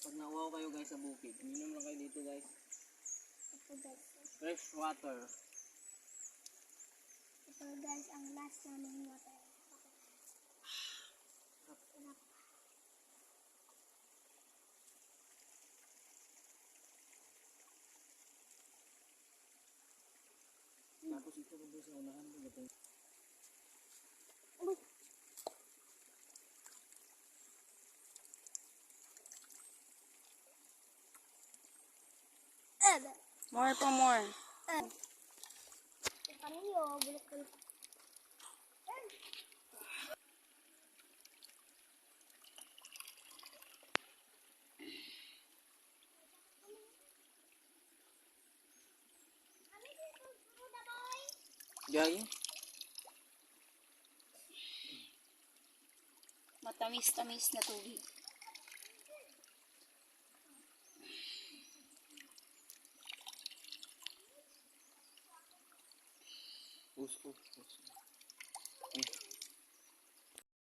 Pag nauwaw kayo guys sa bukid, uminom lang kayo dito guys. Ito guys. Fresh water. Ito guys, ang last namin water. Sarap. Tapos ito ko sa unahan ko ito. Uy! More pa more. Kaniyo, bulok-bulok. Gay. Matamis-tamis na tubig. Puso.